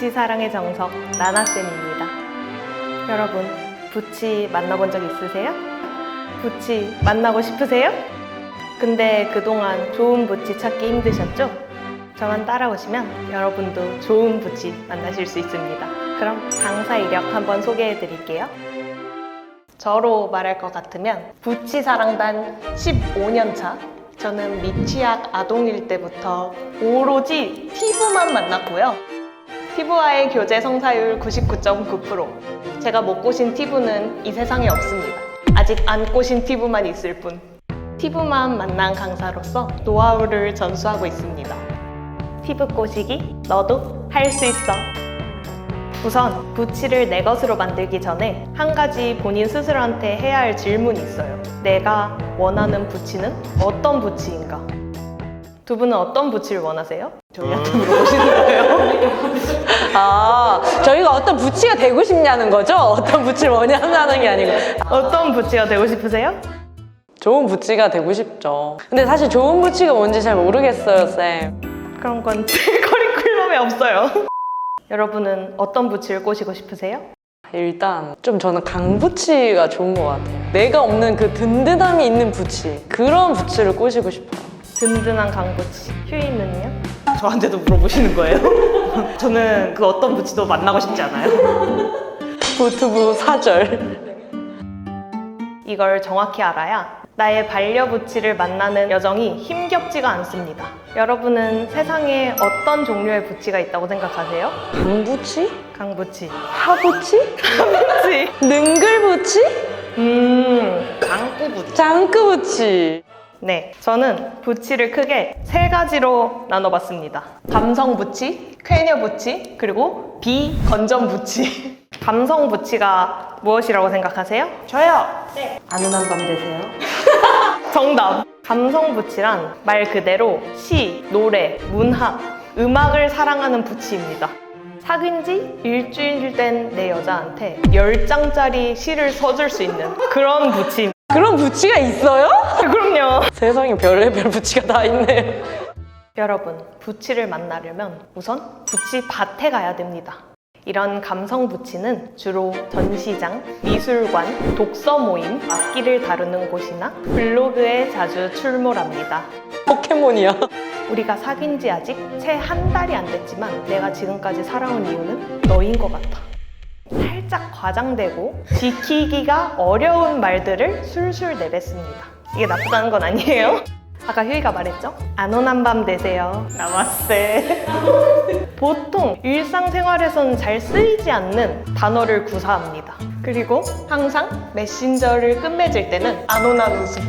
부치 사랑의 정석 나나쌤입니다. 여러분, 부치 만나본 적 있으세요? 부치 만나고 싶으세요? 근데 그동안 좋은 부치 찾기 힘드셨죠? 저만 따라오시면 여러분도 좋은 부치 만나실 수 있습니다. 그럼 강사 이력 한번 소개해 드릴게요. 저로 말할 것 같으면 부치 사랑단 15년 차. 저는 미취학 아동일 때부터 오로지 티브만 만났고요. 티브와의 교제 성사율 99.9%. 제가 못 꼬신 티브는 이 세상에 없습니다. 아직 안 꼬신 티브만 있을 뿐. 티브만 만난 강사로서 노하우를 전수하고 있습니다. 티브 꼬시기 너도 할 수 있어. 우선 부치를 내 것으로 만들기 전에 한 가지 본인 스스로한테 해야 할 질문이 있어요. 내가 원하는 부치는 어떤 부치인가? 두 분은 어떤 부치를 원하세요? 저희한테 물어보시는 거예요? 저희가 어떤 부치가 되고 싶냐는 거죠? 어떤 부치를 원하는 게 아니고. 어떤 부치가 되고 싶으세요? 좋은 부치가 되고 싶죠. 근데 사실 좋은 부치가 뭔지 잘 모르겠어요, 쌤. 그런 건 제 커리큘럼에 없어요. 여러분은 어떤 부치를 꼬시고 싶으세요? 일단 좀 저는 강부치가 좋은 것 같아요. 내가 없는 그 든든함이 있는 부치, 그런 부치를 꼬시고 싶어요. 든든한 강부치. 휴이는요? 저한테도 물어보시는 거예요? 저는 그 어떤 부치도 만나고 싶지 않아요. 부투부 사절. 이걸 정확히 알아야 나의 반려부치를 만나는 여정이 힘겹지가 않습니다. 여러분은 세상에 어떤 종류의 부치가 있다고 생각하세요? 강부치? 강부치. 하부치? 부치. 능글부치? 강꾸부치. 장꾸부치. 네, 저는 부치를 크게 세 가지로 나눠봤습니다. 감성 부치, 쾌녀 부치, 그리고 비건전 부치. 감성 부치가 무엇이라고 생각하세요? 저요. 아는 한밤 되세요? 정답! 감성 부치란 말 그대로 시, 노래, 문학, 음악을 사랑하는 부치입니다. 사귄 지 일주일 된 내 여자한테 10장짜리 시를 써줄 수 있는 그런 부치입니다. 그런 부치가 있어요? 그럼요. 세상에 별의별 부치가 다 있네요. 여러분, 부치를 만나려면 우선 부치 밭에 가야 됩니다. 이런 감성 부치는 주로 전시장, 미술관, 독서 모임, 악기를 다루는 곳이나 블로그에 자주 출몰합니다. 포켓몬이야. 우리가 사귄 지 아직 채 한 달이 안 됐지만 내가 지금까지 살아온 이유는 너인 것 같아. 살짝 과장되고 지키기가 어려운 말들을 술술 내뱉습니다. 이게 나쁘다는 건 아니에요. 아까 휴이가 말했죠? 안온한 밤 되세요. 나마세. 보통 일상생활에선 잘 쓰이지 않는 단어를 구사합니다. 그리고 항상 메신저를 끝맺을 때는 안온한 웃음.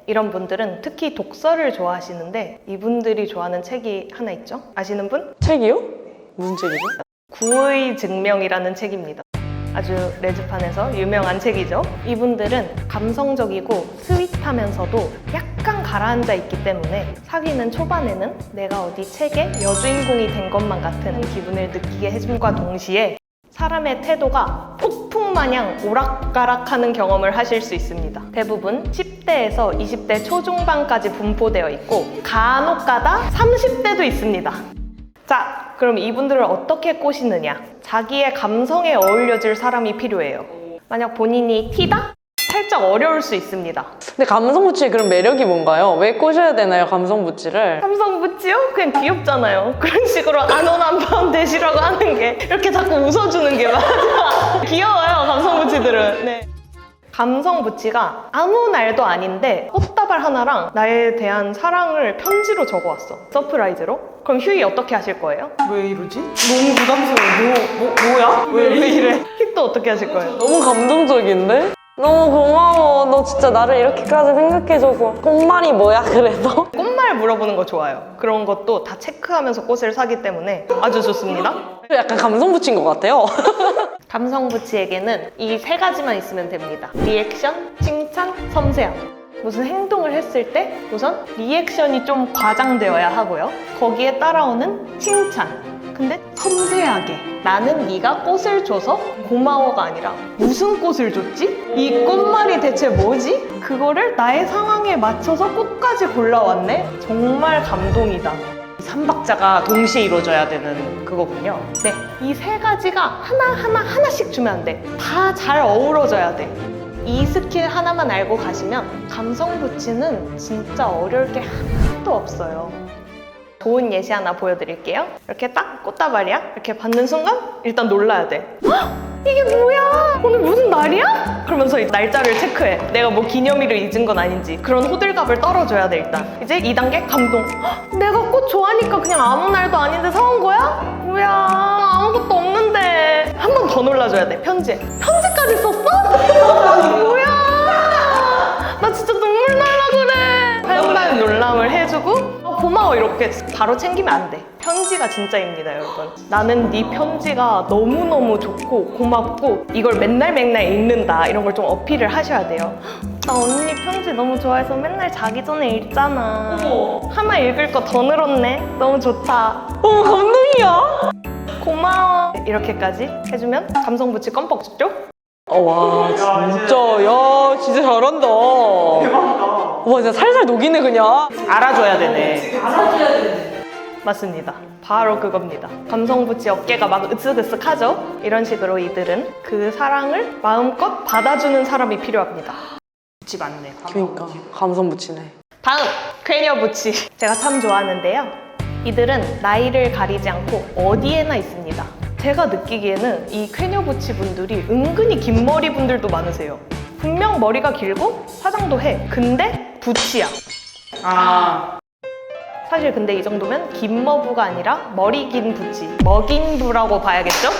이런 분들은 특히 독서를 좋아하시는데 이분들이 좋아하는 책이 하나 있죠? 아시는 분? 책이요? 무슨 책이죠? 구의 증명이라는 책입니다. 아주 레즈판에서 유명한 책이죠. 이분들은 감성적이고 스윗하면서도 약간 가라앉아 있기 때문에 사귀는 초반에는 내가 어디 책의 여주인공이 된 것만 같은 기분을 느끼게 해줌과 동시에 사람의 태도가 폭풍마냥 오락가락하는 경험을 하실 수 있습니다. 대부분 10대에서 20대 초중반까지 분포되어 있고 간혹가다 30대도 있습니다. 자, 그럼 이분들을 어떻게 꼬시느냐? 자기의 감성에 어울려줄 사람이 필요해요. 만약 본인이 T다? 살짝 어려울 수 있습니다. 근데 감성 부치의 그런 매력이 뭔가요? 왜 꼬셔야 되나요, 감성 부치를? 감성 부치요? 그냥 귀엽잖아요. 그런 식으로 안온한 밤 되시라고 하는 게 이렇게 자꾸 웃어주는 게 맞아. 귀여워요, 감성 부치들은. 네. 감성 부치가 아무 날도 아닌데 꽃다발 하나랑 나에 대한 사랑을 편지로 적어왔어. 서프라이즈로. 그럼 휴이 어떻게 하실 거예요? 왜 이러지? 너무 부담스러워. 뭐야? 왜 이래? 킥도 어떻게 하실 거예요? 너무 감동적인데? 너무 고마워. 너 진짜 나를 이렇게까지 생각해줘서. 꽃말이 뭐야, 그래서? 꽃말 물어보는 거 좋아요. 그런 것도 다 체크하면서 꽃을 사기 때문에 아주 좋습니다. 약간 감성 부치인 것 같아요. 감성 부치에게는 이 세 가지만 있으면 됩니다. 리액션, 칭찬, 섬세함. 무슨 행동을 했을 때 우선 리액션이 좀 과장되어야 하고요. 거기에 따라오는 칭찬. 근데 섬세하게 나는 네가 꽃을 줘서 고마워가 아니라 무슨 꽃을 줬지? 이 꽃말이 대체 뭐지? 그거를 나의 상황에 맞춰서 꽃까지 골라왔네? 정말 감동이다. 3박자가 동시에 이루어져야 되는 그거군요. 네, 이 세 가지가 하나씩 주면 안 돼. 다 잘 어우러져야 돼. 이 스킬 하나만 알고 가시면 감성 붓지는 진짜 어려울 게 하나도 없어요. 좋은 예시 하나 보여드릴게요. 이렇게 딱 꽃다발이야? 이렇게 받는 순간 일단 놀라야 돼. 헉! 이게 뭐야? 오늘 무슨 날이야? 그러면서 이 날짜를 체크해. 내가 뭐 기념일을 잊은 건 아닌지. 그런 호들갑을 떨어줘야 돼 일단. 이제 2단계 감동. 헉! 내가 꽃 좋아하니까 그냥 아무 날도 아닌데 사온 거야? 뭐야, 아무것도 없는데. 한 번 더 놀라줘야 돼. 편지에. 편지까지 썼어? 뭐야? 나 진짜 눈물 날라 그래. 한번 놀람을 해주고 고마워 이렇게 바로 챙기면 안 돼. 편지가 진짜입니다, 여러분. 나는 네 편지가 너무너무 좋고 고맙고 이걸 맨날 읽는다, 이런 걸 좀 어필을 하셔야 돼요. 나 언니 편지 너무 좋아해서 맨날 자기 전에 읽잖아. 하나 읽을 거 더 늘었네. 너무 좋다. 감동이야. 고마워. 이렇게까지 해주면 감성 붙이 껌뻑 죽죠? 와 진짜 야 진짜 잘한다. 대박이다. 와 진짜 살살 녹이네 그냥. 알아줘야 되네. 맞습니다. 바로 그겁니다. 감성 붙이 어깨가 막 으쓱으쓱하죠? 이런 식으로 이들은 그 사랑을 마음껏 받아주는 사람이 필요합니다. 붙이 맞네. 그러니까 감성 붙이네. 다음, 쾌녀 부치. 제가 참 좋아하는데요. 이들은 나이를 가리지 않고 어디에나 있습니다. 제가 느끼기에는 이 쾌녀 부치 분들이 은근히 긴 머리 분들도 많으세요. 분명 머리가 길고 화장도 해. 근데 부치야. 아, 사실 근데 이 정도면 긴 머부가 아니라 머리 긴 부치, 먹인 부라고 봐야겠죠?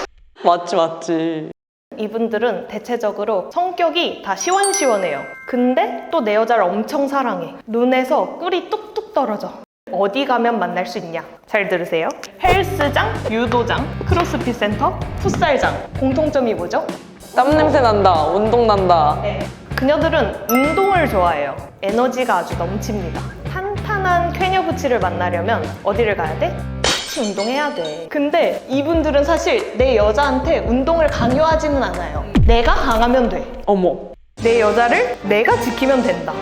맞지. 이분들은 대체적으로 성격이 다 시원시원해요. 근데 또 내 여자를 엄청 사랑해. 눈에서 꿀이 뚝뚝 떨어져. 어디 가면 만날 수 있냐? 잘 들으세요. 헬스장, 유도장, 크로스핏 센터, 풋살장. 공통점이 뭐죠? 땀 냄새 난다. 운동 난다. 그녀들은 운동을 좋아해요. 에너지가 아주 넘칩니다. 탄탄한 쾌녀 부치를 만나려면 어디를 가야 돼? 같이 운동해야 돼. 근데 이분들은 사실 내 여자한테 운동을 강요하지는 않아요. 내가 강하면 돼. 어머. 내 여자를 내가 지키면 된다.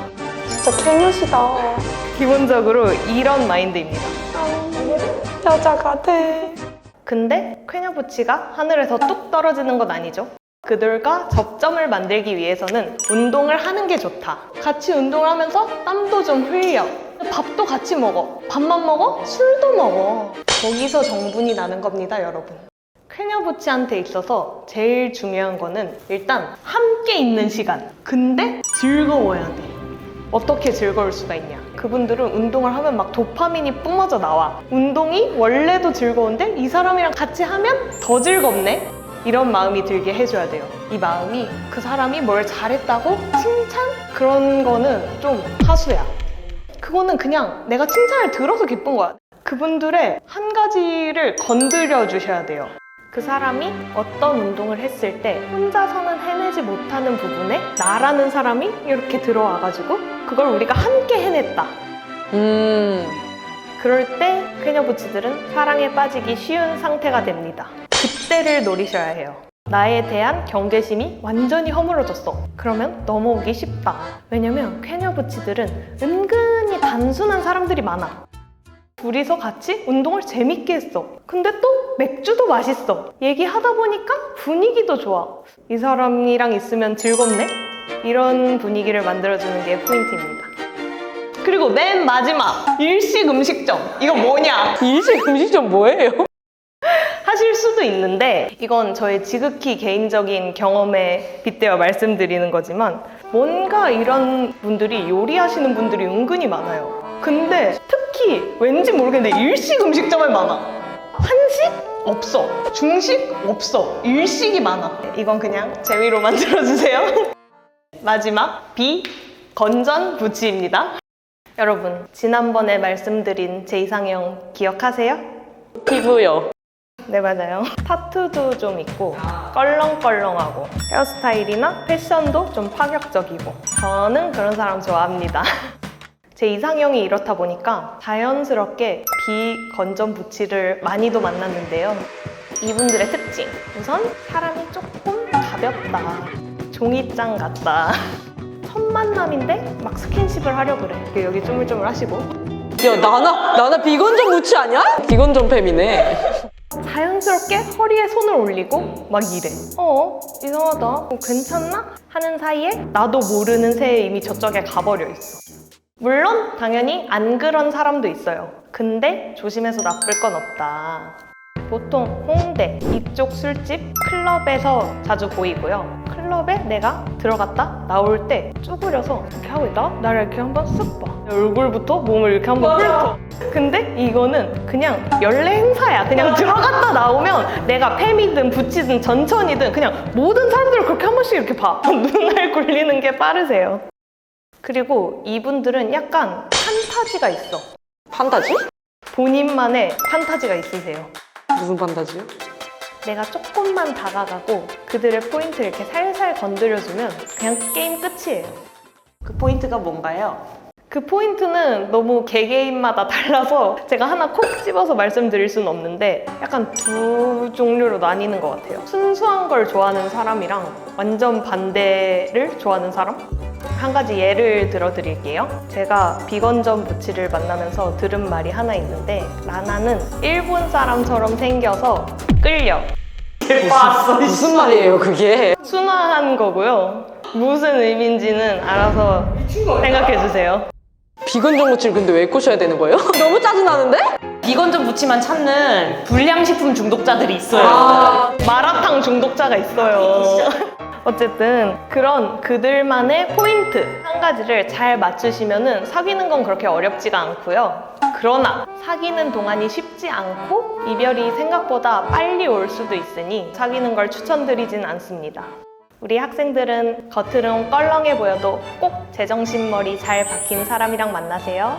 진짜 쾌녀시다. 기본적으로 이런 마인드입니다. 여자 같아. 근데 쾌녀 부치가 하늘에서 뚝 떨어지는 건 아니죠. 그들과 접점을 만들기 위해서는 운동을 하는 게 좋다. 같이 운동을 하면서 땀도 좀 흘려. 밥도 같이 먹어. 밥만 먹어? 술도 먹어. 거기서 정분이 나는 겁니다, 여러분. 쾌녀 부치한테 있어서 제일 중요한 거는 일단 함께 있는 시간. 근데 즐거워야 돼. 어떻게 즐거울 수가 있냐? 그분들은 운동을 하면 막 도파민이 뿜어져 나와. 운동이 원래도 즐거운데 이 사람이랑 같이 하면 더 즐겁네? 이런 마음이 들게 해줘야 돼요. 이 마음이 그 사람이 뭘 잘했다고 칭찬? 그런 거는 좀 하수야. 그거는 그냥 내가 칭찬을 들어서 기쁜 거야. 그분들의 한 가지를 건드려 주셔야 돼요. 그 사람이 어떤 운동을 했을 때 혼자서는 해내지 못하는 부분에 나라는 사람이 이렇게 들어와가지고 그걸 우리가 함께 해냈다. 그럴 때 쾌녀 부치들은 사랑에 빠지기 쉬운 상태가 됩니다. 그때를 노리셔야 해요. 나에 대한 경계심이 완전히 허물어졌어. 그러면 넘어오기 쉽다. 왜냐면 쾌녀 부치들은 은근히 단순한 사람들이 많아. 둘이서 같이 운동을 재밌게 했어. 근데 또 맥주도 맛있어. 얘기하다 보니까 분위기도 좋아. 이 사람이랑 있으면 즐겁네? 이런 분위기를 만들어주는 게 포인트입니다. 그리고 맨 마지막, 일식 음식점. 이거 뭐냐? 일식 음식점 뭐예요? 하실 수도 있는데 이건 저의 지극히 개인적인 경험에 빗대어 말씀드리는 거지만 뭔가 이런 분들이 요리하시는 분들이 은근히 많아요. 근데 특히 왠지 모르겠는데 일식 음식점에 많아. 한식? 없어. 중식? 없어. 일식이 많아. 이건 그냥 재미로 만들어주세요. 마지막 B, 건전 부치입니다. 여러분, 지난번에 말씀드린 제 이상형 기억하세요? 피부요. 네, 맞아요. 타투도 좀 있고 껄렁껄렁하고 헤어스타일이나 패션도 좀 파격적이고 저는 그런 사람 좋아합니다. 제 이상형이 이렇다 보니까 자연스럽게 비건전 부치를 많이도 만났는데요. 이분들의 특징, 우선 사람이 조금 가볍다, 종이장 같다. 첫 만남인데 막 스킨십을 하려고 그래. 여기 쪼물쪼물 하시고 야, 나나 비건전 부치 아니야? 비건전 팸이네. 자연스럽게 허리에 손을 올리고 막 이래. 이상하다. 괜찮나? 하는 사이에 나도 모르는 새에 이미 저쪽에 가버려 있어. 물론 당연히 안 그런 사람도 있어요. 근데 조심해서 나쁠 건 없다. 보통 홍대, 이쪽 술집, 클럽에서 자주 보이고요. 클럽에 내가 들어갔다 나올 때 쭈그려서 이렇게 하고 있다가 나를 이렇게 한번 쓱 봐. 얼굴부터 몸을 이렇게 한번 훑어. 근데 이거는 그냥 연례 행사야. 그냥 들어갔다 나오면 내가 팸이든 부치든 전천이든 그냥 모든 사람들을 그렇게 한 번씩 이렇게 봐. 눈알 굴리는 게 빠르세요. 그리고 이분들은 약간 판타지가 있어. 판타지? 본인만의 판타지가 있으세요. 무슨 판타지요? 내가 조금만 다가가고 그들의 포인트를 이렇게 살살 건드려주면 그냥 게임 끝이에요. 그 포인트가 뭔가요? 그 포인트는 너무 개개인마다 달라서 제가 하나 콕 집어서 말씀드릴 수는 없는데 약간 두 종류로 나뉘는 것 같아요. 순수한 걸 좋아하는 사람이랑 완전 반대를 좋아하는 사람? 한 가지 예를 들어 드릴게요. 제가 비건전 부치를 만나면서 들은 말이 하나 있는데 라나는 일본 사람처럼 생겨서 끌려. 봤어. 무슨 말이에요, 그게? 순화한 거고요. 무슨 의미인지는 알아서 생각해 주세요. 비건전 부치를 근데 왜 꼬셔야 되는 거예요? 너무 짜증나는데? 비건전 부치만 찾는 불량식품 중독자들이 있어요. 마라탕 중독자가 있어요. 어쨌든 그런 그들만의 포인트 한 가지를 잘 맞추시면은 사귀는 건 그렇게 어렵지가 않고요. 그러나 사귀는 동안이 쉽지 않고 이별이 생각보다 빨리 올 수도 있으니 사귀는 걸 추천드리진 않습니다. 우리 학생들은 겉으론 껄렁해 보여도 꼭 제정신머리 잘 박힌 사람이랑 만나세요.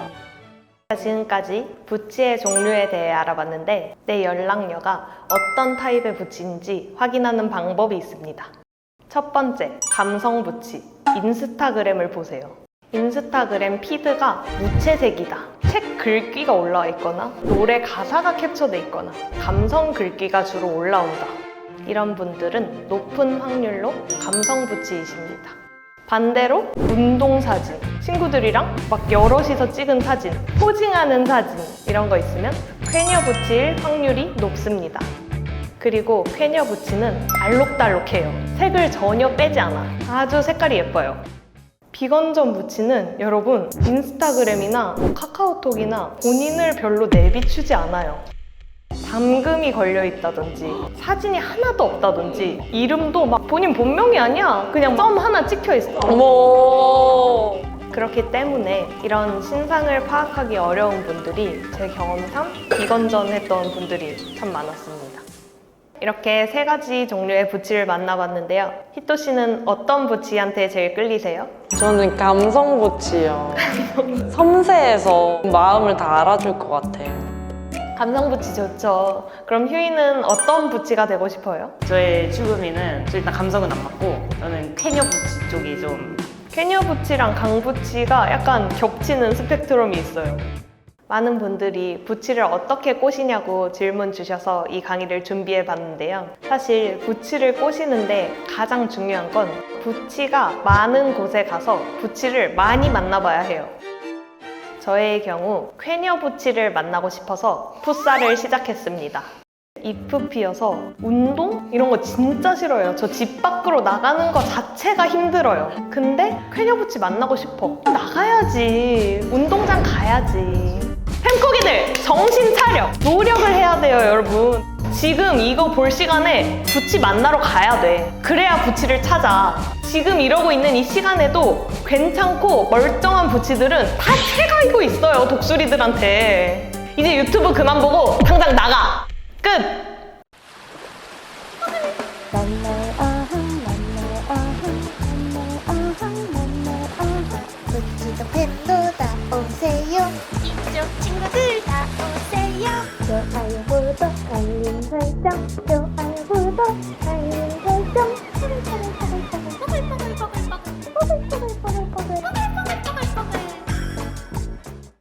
지금까지 부치의 종류에 대해 알아봤는데 내 연락녀가 어떤 타입의 부치인지 확인하는 방법이 있습니다. 첫 번째, 감성 부치. 인스타그램을 보세요. 인스타그램 피드가 무채색이다. 책 글귀가 올라와 있거나 노래 가사가 캡처돼 있거나 감성 글귀가 주로 올라온다. 이런 분들은 높은 확률로 감성 부치이십니다. 반대로 운동 사진, 친구들이랑 막 여럿이서 찍은 사진, 포징하는 사진 이런 거 있으면 쾌녀 부치일 확률이 높습니다. 그리고 쾌녀 부치는 알록달록해요. 색을 전혀 빼지 않아. 아주 색깔이 예뻐요. 비건전 부치는 여러분 인스타그램이나 카카오톡이나 본인을 별로 내비추지 않아요. 담금이 걸려있다든지 사진이 하나도 없다든지 이름도 막 본인 본명이 아니야. 그냥 썸 하나 찍혀있어. 어머. 그렇기 때문에 이런 신상을 파악하기 어려운 분들이 제 경험상 비건전 했던 분들이 참 많았습니다. 이렇게 세 가지 종류의 부치를 만나봤는데요. 히토 씨는 어떤 부치한테 제일 끌리세요? 저는 감성 부치요. 섬세해서 마음을 다 알아줄 것 같아요. 감성 부치 좋죠. 그럼 휴이는 어떤 부치가 되고 싶어요? 저의 추구미는 저 일단 감성은 안 맞고 저는 쾌녀 부치 쪽이 좀 쾌녀 부치랑 강 부치가 약간 겹치는 스펙트럼이 있어요. 많은 분들이 부치를 어떻게 꼬시냐고 질문 주셔서 이 강의를 준비해 봤는데요. 사실 부치를 꼬시는데 가장 중요한 건 부치가 많은 곳에 가서 부치를 많이 만나봐야 해요. 저의 경우 쾌녀 부치를 만나고 싶어서 풋살을 시작했습니다. 잎 피어서 운동? 이런 거 진짜 싫어요. 저 집 밖으로 나가는 거 자체가 힘들어요. 근데 쾌녀 부치 만나고 싶어. 나가야지. 운동장 가야지. 햄코기들 정신 차려. 노력을 해야 돼요, 여러분. 지금 이거 볼 시간에 부치 만나러 가야 돼. 그래야 부치를 찾아. 지금 이러고 있는 이 시간에도 괜찮고 멀쩡한 부치들은 다 채가이고 있어요, 독수리들한테. 이제 유튜브 그만 보고 당장 나가. 끝! 부치도 팬도 다 오세요. 이쪽 친구들 다 오세요. 좋아요 구독 알림 설정. 좋아요 구독 알림